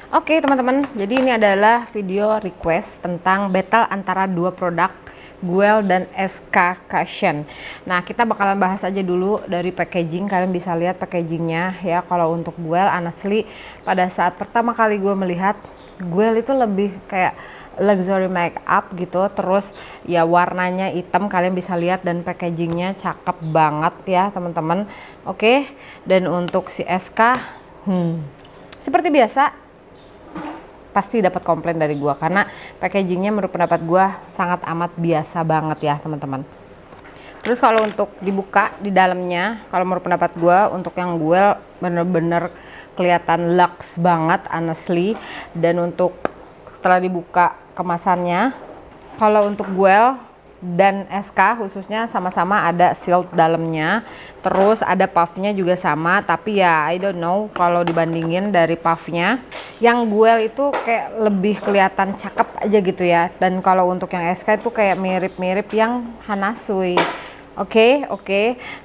Oke teman-teman, jadi ini adalah video request tentang battle antara dua produk Guel dan SK Cushion. Nah, kita bakalan bahas aja dulu dari packaging. Kalian bisa lihat packagingnya ya. Kalau untuk Guel, honestly pada saat pertama kali gue melihat Guel itu lebih kayak luxury makeup gitu. Terus ya warnanya hitam, kalian bisa lihat, dan packagingnya cakep banget ya teman-teman. Oke, dan untuk si SK seperti biasa pasti dapat komplain dari gua karena packagingnya menurut pendapat gua sangat amat biasa banget ya teman-teman. Terus kalau untuk dibuka di dalamnya, kalau menurut pendapat gua untuk yang Guel bener-bener kelihatan luxe banget honestly. Dan untuk setelah dibuka kemasannya, kalau untuk Guel dan SK khususnya sama-sama ada sealed dalamnya, terus ada puffnya juga sama, tapi ya I don't know kalau dibandingin dari puffnya yang Guel itu kayak lebih kelihatan cakep aja gitu ya, dan kalau untuk yang SK itu kayak mirip-mirip yang Hanasui. Oke.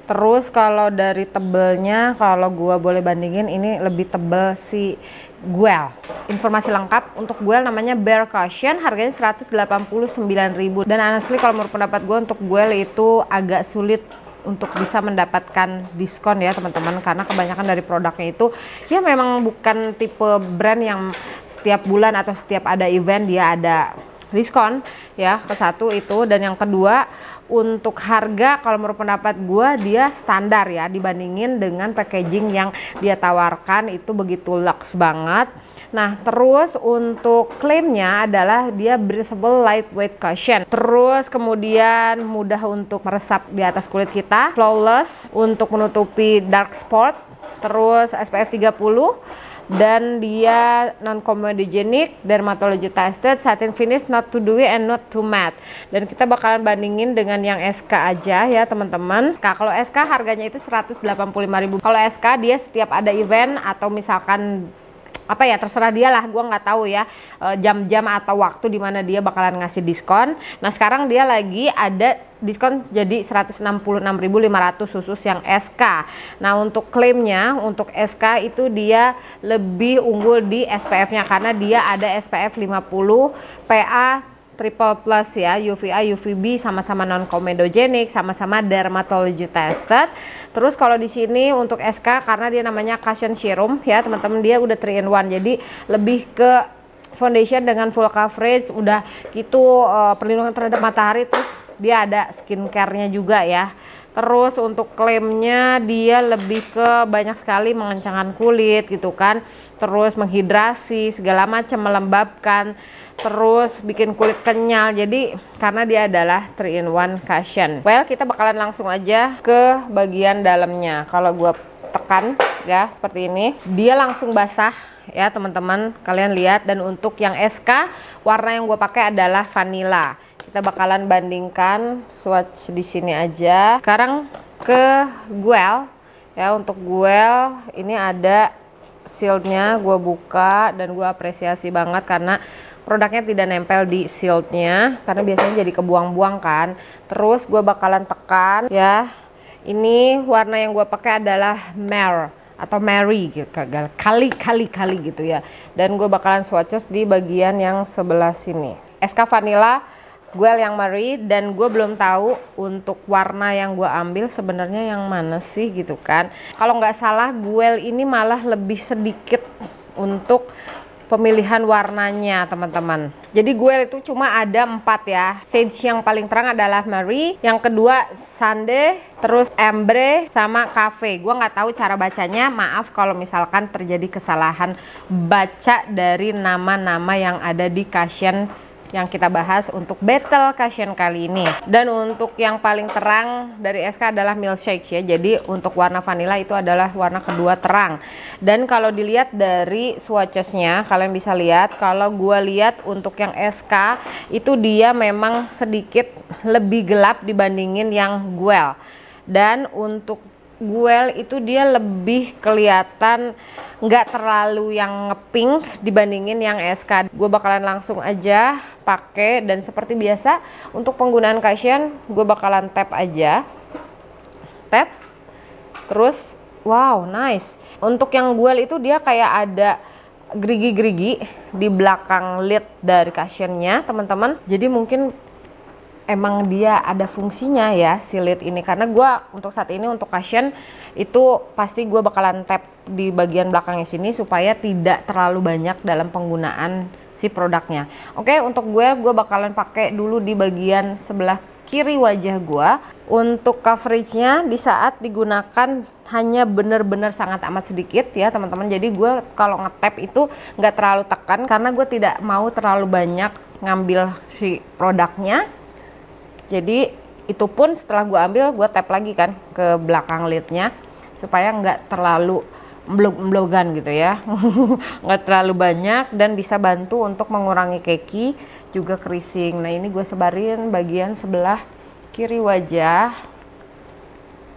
Terus kalau dari tebelnya, kalau gua boleh bandingin, ini lebih tebel si Guel. Informasi lengkap untuk Guel namanya Bare Cushion, harganya 189.000. Dan honestly kalau menurut pendapat gue untuk Guel itu agak sulit untuk bisa mendapatkan diskon ya teman-teman, karena kebanyakan dari produknya itu ya memang bukan tipe brand yang setiap bulan atau setiap ada event dia ada diskon ya. Ke satu itu, dan yang kedua untuk harga kalau menurut pendapat gue dia standar ya dibandingin dengan packaging yang dia tawarkan, itu begitu luxe banget. Nah, terus untuk klaimnya adalah dia breathable lightweight cushion. Terus kemudian mudah untuk meresap di atas kulit kita, flawless untuk menutupi dark spot, terus SPF 30, dan dia non comedogenic, dermatology tested, satin finish, not too dewy and not too matte. Dan kita bakalan bandingin dengan yang SK aja ya teman-teman. Kalau SK harganya itu 185.000. Kalau SK dia setiap ada event atau misalkan apa ya, terserah dia lah, gue nggak tahu ya jam-jam atau waktu dimana dia bakalan ngasih diskon. Nah sekarang dia lagi ada diskon jadi 166.500 khusus yang SK. Nah untuk klaimnya untuk SK itu dia lebih unggul di SPF-nya karena dia ada SPF 50 PA triple plus ya, UVA, UVB, sama-sama non comedogenic, sama-sama dermatology tested. Terus kalau di sini untuk SK karena dia namanya Cushion Serum ya teman-teman, dia udah 3 in 1, jadi lebih ke foundation dengan full coverage, udah gitu perlindungan terhadap matahari, terus dia ada skincare-nya juga ya. Terus untuk klaimnya dia lebih ke banyak sekali mengencangkan kulit gitu kan, terus menghidrasi segala macam, melembabkan, terus bikin kulit kenyal. Jadi karena dia adalah 3 in 1 cushion. Well, kita bakalan langsung aja ke bagian dalamnya. Kalau gua tekan ya seperti ini, dia langsung basah ya teman-teman, kalian lihat. Dan untuk yang SK warna yang gue pakai adalah vanilla. Kita bakalan bandingkan swatch di sini aja. Sekarang ke Guel ya. Untuk Guel ini ada shieldnya, gue buka dan gue apresiasi banget karena produknya tidak nempel di shieldnya karena biasanya jadi kebuang-buang kan. Terus gue bakalan tekan ya. Ini warna yang gue pakai adalah Mare atau Mary gitu, kali gitu ya. Dan gue bakalan swatches di bagian yang sebelah sini. SK Vanilla, Guel yang Mary, dan gue belum tahu untuk warna yang gue ambil sebenarnya yang mana sih gitu kan. Kalau nggak salah Guel ini malah lebih sedikit untuk pemilihan warnanya teman-teman. Jadi Guel itu cuma ada 4 ya. Shades yang paling terang adalah Mary, yang kedua Sande, terus Ambre, sama Cafe. Gue nggak tahu cara bacanya, maaf kalau misalkan terjadi kesalahan baca dari nama-nama yang ada di cushion yang kita bahas untuk battle cushion kali ini. Dan untuk yang paling terang dari SK adalah milkshake ya. Jadi untuk warna vanilla itu adalah warna kedua terang. Dan kalau dilihat dari swatchesnya, kalian bisa lihat kalau gua lihat untuk yang SK itu dia memang sedikit lebih gelap dibandingin yang Guel. Dan untuk Guel itu dia lebih kelihatan nggak terlalu yang ngepink dibandingin yang SK. Gue bakalan langsung aja pakai, dan seperti biasa untuk penggunaan cushion gue bakalan tap aja, tap, terus wow nice. Untuk yang Guel itu dia kayak ada gerigi-gerigi di belakang lid dari cushionnya teman-teman. Jadi mungkin emang dia ada fungsinya ya si lid ini, karena gue untuk saat ini untuk cushion itu pasti gue bakalan tap di bagian belakangnya sini supaya tidak terlalu banyak dalam penggunaan si produknya. Oke, untuk gue bakalan pakai dulu di bagian sebelah kiri wajah gue. Untuk coveragenya di saat digunakan hanya benar-benar sangat amat sedikit ya teman-teman. Jadi gue kalau ngetap itu nggak terlalu tekan karena gue tidak mau terlalu banyak ngambil si produknya. Jadi itu pun setelah gue ambil, gue tap lagi kan ke belakang lidnya supaya nggak terlalu emblog-emblogan gitu ya. Nggak terlalu banyak dan bisa bantu untuk mengurangi keki juga creasing. Nah ini gue sebarin bagian sebelah kiri wajah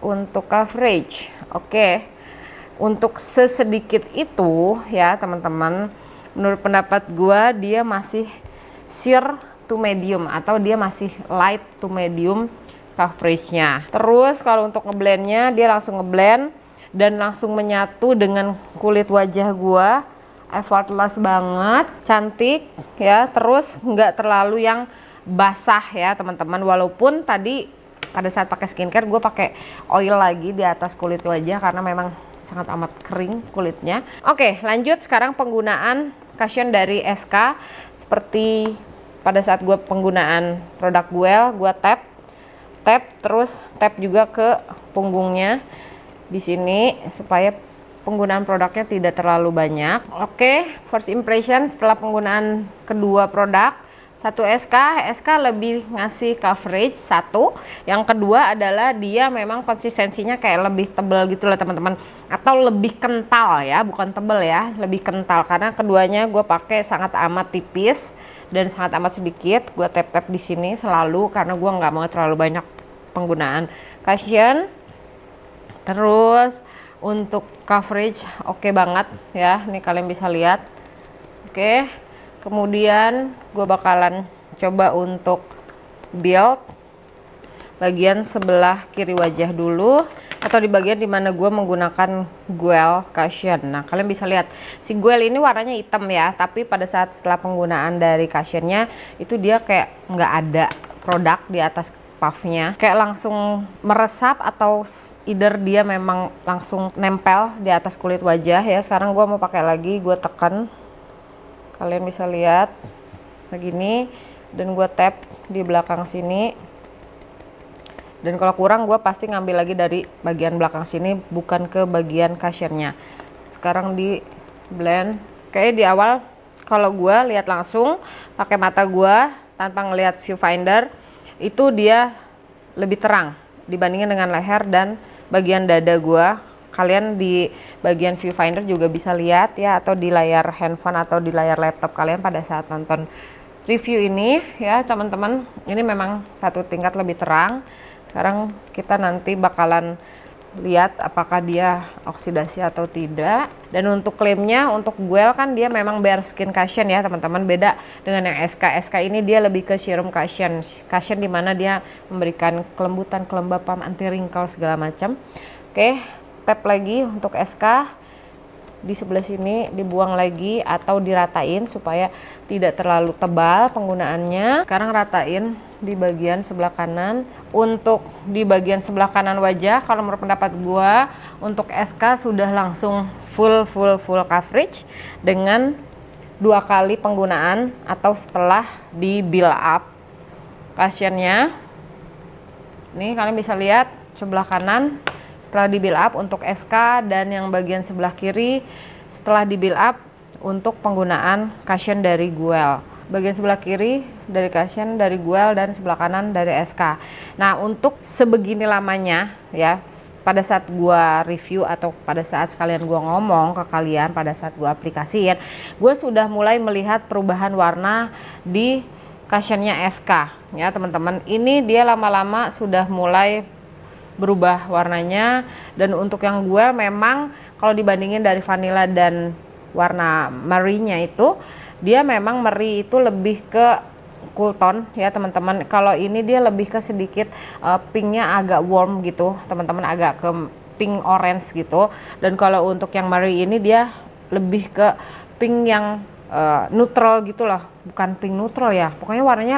untuk coverage. Oke, untuk sesedikit itu ya teman-teman, menurut pendapat gue dia masih sheer to medium atau dia masih light to medium coveragenya. Terus kalau untuk ngeblendnya dia langsung ngeblend dan langsung menyatu dengan kulit wajah gua, effortless banget, cantik ya. Terus nggak terlalu yang basah ya teman-teman, walaupun tadi pada saat pakai skincare gue pakai oil lagi di atas kulit wajah karena memang sangat amat kering kulitnya. Oke, lanjut sekarang penggunaan cushion dari SK. Seperti pada saat gue penggunaan produk gue tap terus tap juga ke punggungnya di sini supaya penggunaan produknya tidak terlalu banyak. Oke, first impression setelah penggunaan kedua produk, satu SK lebih ngasih coverage satu, yang kedua adalah dia memang konsistensinya kayak lebih tebal gitu lah teman-teman, atau lebih kental ya, bukan tebal ya, lebih kental karena keduanya gue pakai sangat amat tipis dan sangat amat sedikit. Gue tap-tap di sini selalu karena gue nggak mau terlalu banyak penggunaan cushion. Terus untuk coverage oke banget ya, nih kalian bisa lihat. Oke, kemudian gue bakalan coba untuk build bagian sebelah kiri wajah dulu, atau di bagian dimana gue menggunakan Guel cushion. Nah kalian bisa lihat si Guel ini warnanya hitam ya, tapi pada saat setelah penggunaan dari cushionnya itu dia kayak nggak ada produk di atas puffnya, kayak langsung meresap atau either dia memang langsung nempel di atas kulit wajah ya. Sekarang gue mau pakai lagi, gue tekan, kalian bisa lihat segini, dan gue tap di belakang sini. Dan kalau kurang gue pasti ngambil lagi dari bagian belakang sini, bukan ke bagian cushionnya. Sekarang di blend. Kayak di awal kalau gue lihat langsung pakai mata gue tanpa ngelihat viewfinder, itu dia lebih terang dibandingin dengan leher dan bagian dada gue. Kalian di bagian viewfinder juga bisa lihat ya, atau di layar handphone atau di layar laptop kalian pada saat nonton review ini ya teman-teman, ini memang satu tingkat lebih terang. Sekarang kita nanti bakalan lihat apakah dia oksidasi atau tidak. Dan untuk klaimnya untuk Guel kan dia memang bare skin cushion ya teman-teman, beda dengan yang SK ini dia lebih ke serum cushion dimana dia memberikan kelembutan, kelembapan, anti wrinkle segala macam. Oke, tap lagi untuk SK di sebelah sini, dibuang lagi atau diratain supaya tidak terlalu tebal penggunaannya. Sekarang ratain di bagian sebelah kanan. Untuk di bagian sebelah kanan wajah, kalau menurut pendapat gua untuk SK sudah langsung full coverage dengan 2 kali penggunaan atau setelah di build up cushionnya. Nih kalian bisa lihat sebelah kanan setelah di build up untuk SK, dan yang bagian sebelah kiri setelah di build up untuk penggunaan cushion dari Guel. Bagian sebelah kiri dari cushion dari Guel dan sebelah kanan dari SK. Nah untuk sebegini lamanya ya, pada saat gua review atau pada saat sekalian gua ngomong ke kalian, pada saat gua aplikasiin, gua sudah mulai melihat perubahan warna di cushionnya SK ya teman-teman. Ini dia lama-lama sudah mulai berubah warnanya. Dan untuk yang Guel memang kalau dibandingin dari vanilla dan warna merinya itu, dia memang meri itu lebih ke cool tone ya teman-teman. Kalau ini dia lebih ke sedikit pinknya agak warm gitu teman-teman, agak ke pink orange gitu. Dan kalau untuk yang meri ini dia lebih ke pink yang neutral gitu loh, bukan pink neutral ya, pokoknya warnanya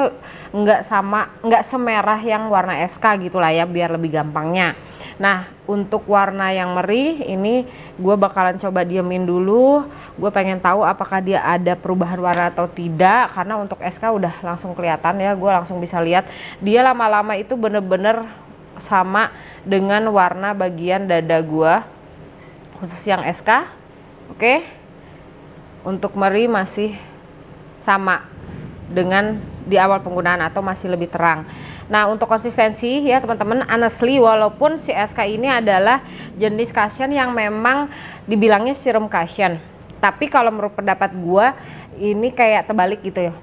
nggak semerah yang warna SK gitulah ya, biar lebih gampangnya. Nah untuk warna yang merih ini gue bakalan coba diemin dulu, gue pengen tahu apakah dia ada perubahan warna atau tidak, karena untuk SK udah langsung kelihatan ya, gue langsung bisa lihat dia lama-lama itu bener-bener sama dengan warna bagian dada gue khusus yang SK. Oke. Untuk meri masih sama dengan di awal penggunaan atau masih lebih terang. Nah untuk konsistensi ya teman-teman, honestly walaupun si SK ini adalah jenis cushion yang memang dibilangnya serum cushion, tapi kalau menurut pendapat gua ini kayak terbalik gitu ya.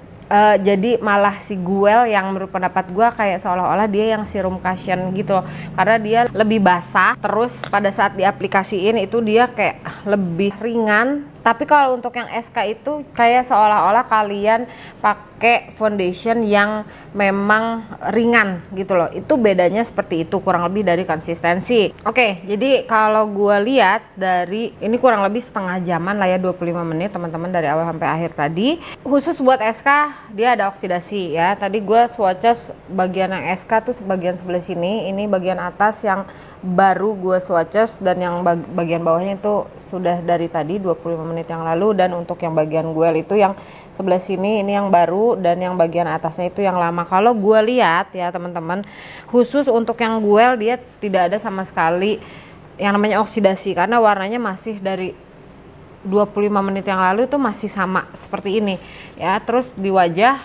Jadi malah si Guel yang menurut pendapat gue kayak seolah-olah dia yang serum cushion gitu, karena dia lebih basah, terus pada saat diaplikasiin itu dia kayak lebih ringan. Tapi kalau untuk yang SK itu kayak seolah-olah kalian pakai foundation yang memang ringan gitu loh. Itu bedanya seperti itu, kurang lebih dari konsistensi. Oke, jadi kalau gue lihat dari ini kurang lebih setengah jaman lah ya, 25 menit teman-teman dari awal sampai akhir tadi. Khusus buat SK dia ada oksidasi ya. Tadi gue swatches bagian yang SK tuh bagian sebelah sini, ini bagian atas yang baru gue swatches, dan yang bagian bawahnya itu sudah dari tadi 25 menit yang lalu. Dan untuk yang bagian Guel itu yang sebelah sini ini yang baru, dan yang bagian atasnya itu yang lama. Kalau gue lihat ya teman-teman, khusus untuk yang Guel dia tidak ada sama sekali yang namanya oksidasi, karena warnanya masih dari 25 menit yang lalu itu masih sama seperti ini ya. Terus di wajah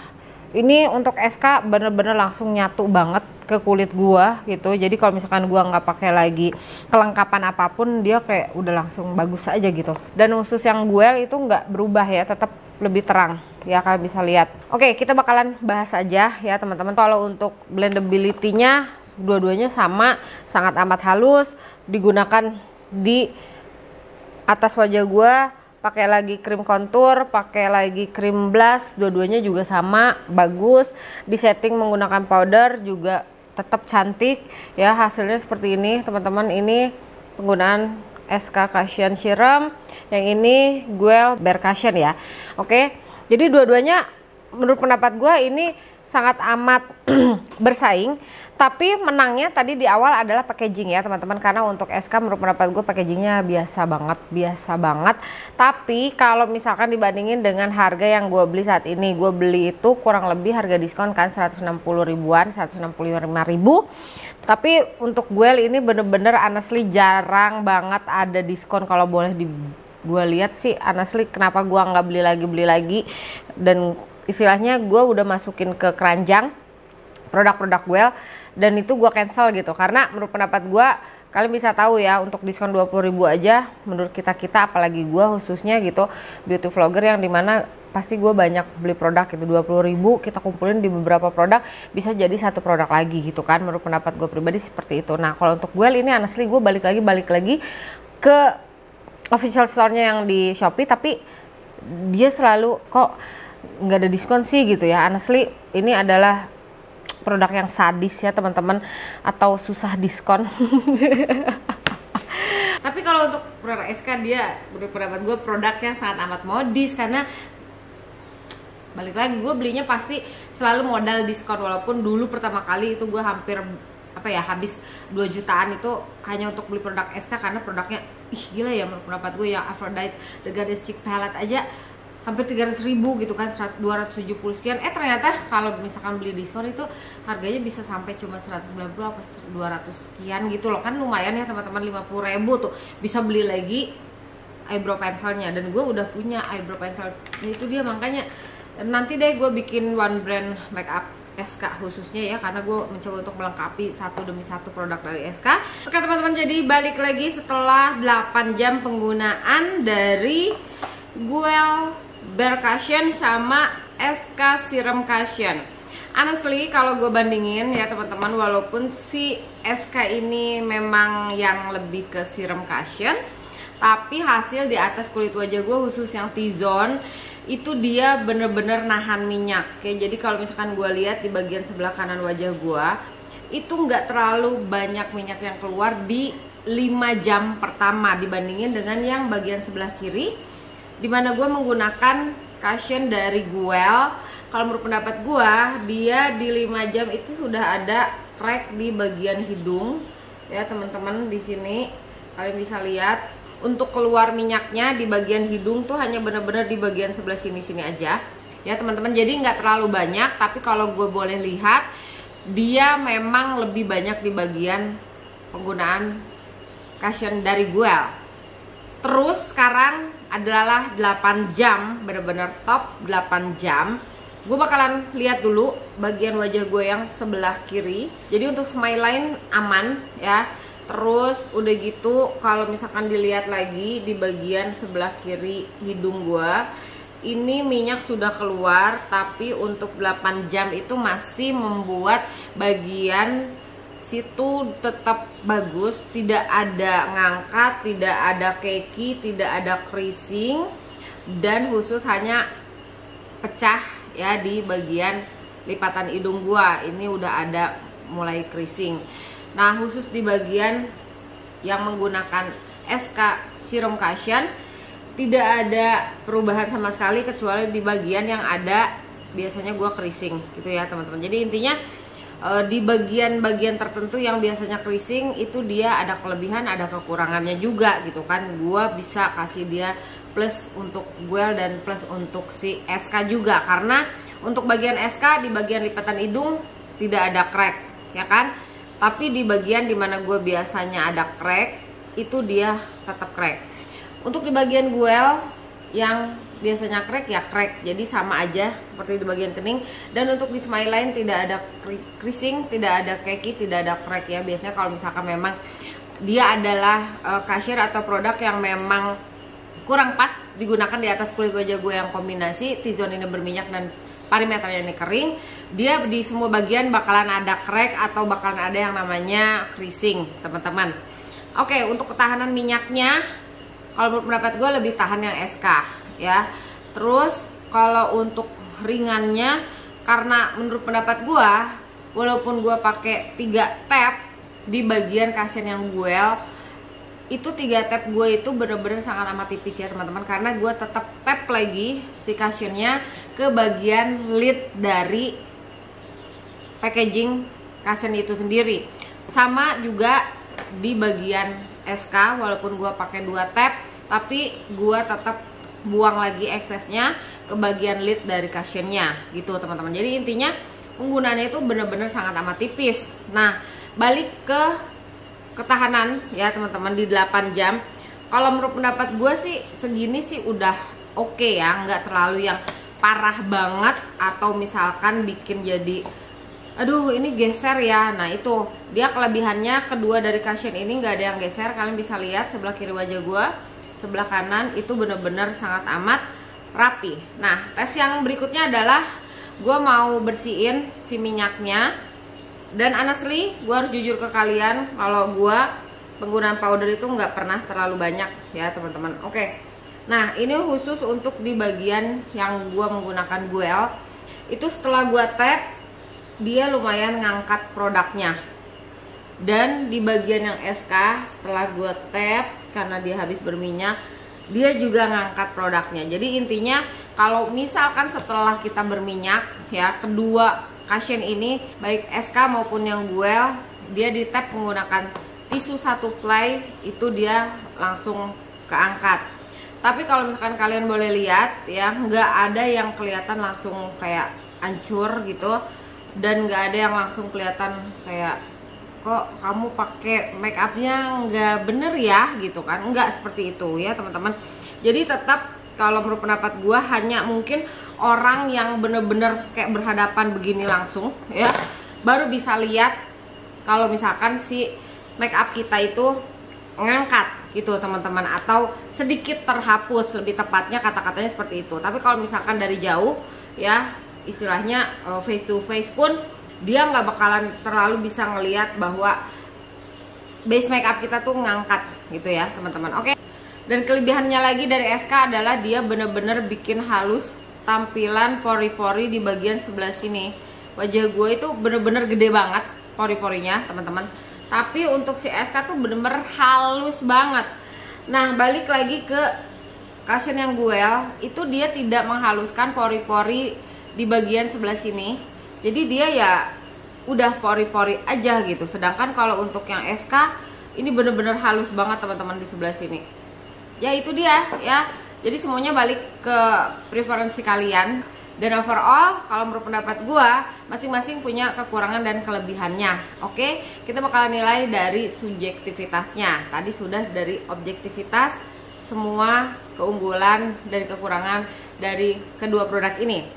ini untuk SK bener-bener langsung nyatu banget ke kulit gua gitu. Jadi kalau misalkan gua nggak pakai lagi kelengkapan apapun, dia kayak udah langsung bagus aja gitu. Dan khusus yang Guel itu nggak berubah ya, tetap lebih terang ya, kalian bisa lihat. Oke, kita bakalan bahas aja ya teman-teman. Kalau untuk blendability-nya dua-duanya sama, sangat amat halus, digunakan di atas wajah gua. Pakai lagi krim kontur, pakai lagi krim blush, dua-duanya juga sama, bagus. Di setting menggunakan powder juga tetap cantik ya, hasilnya seperti ini teman-teman. Ini penggunaan SK Cushion Serum, yang ini Guel Bare Cushion ya. Oke, jadi dua-duanya menurut pendapat gue ini sangat amat bersaing, tapi menangnya tadi di awal adalah packaging ya teman-teman, karena untuk SK menurut pendapat gue packagingnya biasa banget. Tapi kalau misalkan dibandingin dengan harga yang gue beli saat ini, gue beli itu kurang lebih harga diskon kan 160 ribuan, 165 ribu. Tapi untuk Guel ini bener-bener honestly jarang banget ada diskon. Kalau boleh gue lihat sih honestly, kenapa gue nggak beli lagi, dan istilahnya gue udah masukin ke keranjang produk-produk Guel, dan itu gue cancel gitu. Karena menurut pendapat gue, kalian bisa tahu ya, untuk diskon 20 ribu aja menurut kita apalagi gue khususnya gitu, beauty vlogger yang dimana pasti gue banyak beli produk gitu, 20 ribu kita kumpulin di beberapa produk bisa jadi satu produk lagi gitu kan. Menurut pendapat gue pribadi seperti itu. Nah kalau untuk Guel ini honestly gue balik lagi ke official store-nya yang di Shopee, tapi dia selalu kok nggak ada diskon sih gitu ya. Honestly ini adalah produk yang sadis ya teman-teman, atau susah diskon. Tapi kalau untuk produk SK dia menurut pendapat gue produknya sangat amat modis, karena balik lagi gue belinya pasti selalu modal diskon. Walaupun dulu pertama kali itu gue hampir habis 2 jutaan itu hanya untuk beli produk SK, karena produknya gila ya menurut pendapat gue. Yang Aphrodite The Goddess Cheek Palette aja hampir 300 ribu gitu kan, 270 sekian. Ternyata kalau misalkan beli diskon itu harganya bisa sampai cuma 190 apa 200 sekian gitu loh. Kan lumayan ya teman-teman, 50 ribu tuh bisa beli lagi eyebrow pencilnya. Dan gue udah punya eyebrow pencil itu dia, makanya nanti deh gue bikin one brand makeup SK khususnya ya, karena gue mencoba untuk melengkapi satu demi satu produk dari SK. Oke teman-teman, jadi balik lagi setelah 8 jam penggunaan dari Guel Bare Cushion sama SK Serum Cushion. Honestly kalau gue bandingin ya teman-teman, walaupun si SK ini memang yang lebih ke Serum Cushion, tapi hasil di atas kulit wajah gue khusus yang T-zone itu dia bener-bener nahan minyak. Oke, jadi kalau misalkan gue lihat di bagian sebelah kanan wajah gue itu nggak terlalu banyak minyak yang keluar di 5 jam pertama dibandingin dengan yang bagian sebelah kiri. dimana gue menggunakan cushion dari Guel. Kalau menurut pendapat gue, dia di 5 jam itu sudah ada crack di bagian hidung ya teman-teman. Di sini kalian bisa lihat untuk keluar minyaknya di bagian hidung tuh hanya benar-benar di bagian sebelah sini aja ya teman-teman. Jadi nggak terlalu banyak, tapi kalau gue boleh lihat dia memang lebih banyak di bagian penggunaan cushion dari Guel. Terus sekarang adalah 8 jam, benar-benar top 8 jam. Gue bakalan lihat dulu bagian wajah gue yang sebelah kiri. Jadi untuk smile line aman ya. Terus udah gitu kalau misalkan dilihat lagi di bagian sebelah kiri hidung gue, ini minyak sudah keluar, tapi untuk 8 jam itu masih membuat bagian situ tetap bagus, tidak ada ngangkat, tidak ada keki, tidak ada creasing, dan khusus hanya pecah ya di bagian lipatan hidung gua. Ini udah ada mulai creasing. Nah, khusus di bagian yang menggunakan SK Serum Cushion tidak ada perubahan sama sekali, kecuali di bagian yang ada biasanya gua creasing gitu ya teman-teman. Jadi intinya di bagian-bagian tertentu yang biasanya creasing itu dia ada kelebihan, ada kekurangannya juga gitu kan. Gua bisa kasih dia plus untuk Guel dan plus untuk si SK juga, karena untuk bagian SK di bagian lipatan hidung tidak ada crack ya kan, tapi di bagian dimana gue biasanya ada crack itu dia tetap crack. Untuk di bagian Guel yang biasanya crack ya crack, jadi sama aja seperti di bagian kening. Dan untuk di smile line tidak ada creasing, tidak ada keki, tidak ada crack ya. Biasanya kalau misalkan memang dia adalah cushion atau produk yang memang kurang pas digunakan di atas kulit wajah gue yang kombinasi T-zone ini berminyak dan perimeternya ini kering, dia di semua bagian bakalan ada crack atau bakalan ada yang namanya creasing teman-teman. Oke, untuk ketahanan minyaknya kalau menurut pendapat gue lebih tahan yang SK ya. Terus kalau untuk ringannya, karena menurut pendapat gue walaupun gue pakai 3 tab di bagian cushion yang Guel, itu 3 tab gue itu bener-bener sangat amat tipis ya teman-teman, karena gue tetap tap lagi si cushionnya ke bagian lid dari packaging cushion itu sendiri. Sama juga di bagian SK, walaupun gue pakai 2 tab, tapi gue tetap buang lagi eksesnya ke bagian lid dari cushionnya gitu teman-teman. Jadi intinya penggunaannya itu bener-bener sangat amat tipis. Nah, balik ke ketahanan ya teman-teman di 8 jam. Kalau menurut pendapat gue sih segini sih udah oke ya, nggak terlalu yang parah banget atau misalkan bikin jadi aduh ini geser ya. Nah itu dia kelebihannya, kedua dari cushion ini nggak ada yang geser. Kalian bisa lihat sebelah kiri wajah gue, sebelah kanan itu bener-bener sangat amat rapi. Nah tes yang berikutnya adalah gue mau bersihin si minyaknya. Dan honestly, gue harus jujur ke kalian, kalau gue penggunaan powder itu nggak pernah terlalu banyak ya teman-teman. Oke, nah ini khusus untuk di bagian yang gue menggunakan Guel. Itu setelah gue tap, dia lumayan ngangkat produknya. Dan di bagian yang SK, setelah gue tap, karena dia habis berminyak, dia juga ngangkat produknya. Jadi intinya kalau misalkan setelah kita berminyak ya, kedua cushion ini baik SK maupun yang Guel, dia di tap menggunakan tisu 1 ply, itu dia langsung keangkat. Tapi kalau misalkan kalian boleh lihat ya, nggak ada yang kelihatan langsung kayak hancur gitu, dan nggak ada yang langsung kelihatan kayak kok kamu pakai make upnya nggak bener ya gitu kan. Nggak seperti itu ya teman-teman. Jadi tetap kalau menurut pendapat gue hanya mungkin orang yang bener-bener kayak berhadapan begini langsung ya baru bisa lihat kalau misalkan si make up kita itu ngangkat gitu teman-teman, atau sedikit terhapus, lebih tepatnya kata-katanya seperti itu. Tapi kalau misalkan dari jauh ya istilahnya face to face pun dia nggak bakalan terlalu bisa ngelihat bahwa base make up kita tuh ngangkat gitu ya teman-teman. Oke. Dan kelebihannya lagi dari SK adalah dia bener-bener bikin halus tampilan pori-pori di bagian sebelah sini. Wajah gue itu bener-bener gede banget pori-porinya teman-teman, tapi untuk si SK tuh bener-bener halus banget. Nah balik lagi ke cushion yang Guel itu dia tidak menghaluskan pori-pori di bagian sebelah sini. Jadi dia ya udah pori-pori aja gitu. Sedangkan kalau untuk yang SK ini bener-bener halus banget teman-teman di sebelah sini. Ya itu dia ya. Jadi semuanya balik ke preferensi kalian. Dan overall kalau menurut pendapat gua masing-masing punya kekurangan dan kelebihannya. Oke, kita bakal nilai dari subjektivitasnya. Tadi sudah dari objektivitas, semua keunggulan dan kekurangan dari kedua produk ini.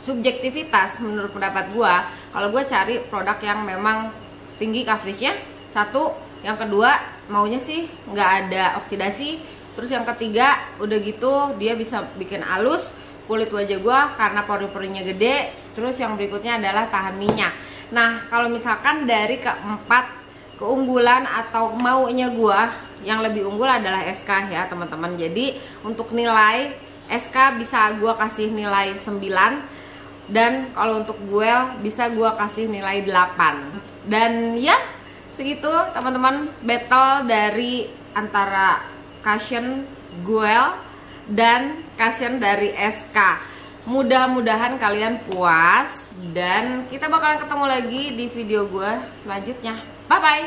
Subjektivitas menurut pendapat gua, kalau gua cari produk yang memang tinggi coveragenya, satu. Yang kedua maunya sih nggak ada oksidasi. Terus yang ketiga udah gitu dia bisa bikin halus kulit wajah gua karena pori-porinya gede. Terus yang berikutnya adalah tahan minyak. Nah kalau misalkan dari keempat keunggulan atau maunya gua, yang lebih unggul adalah SK ya teman-teman. Jadi untuk nilai SK bisa gua kasih nilai 9. Dan kalau untuk Guel bisa gua kasih nilai 8. Dan ya segitu teman-teman battle dari antara cushion Guel dan cushion dari SK. Mudah-mudahan kalian puas dan kita bakalan ketemu lagi di video gue selanjutnya. Bye bye.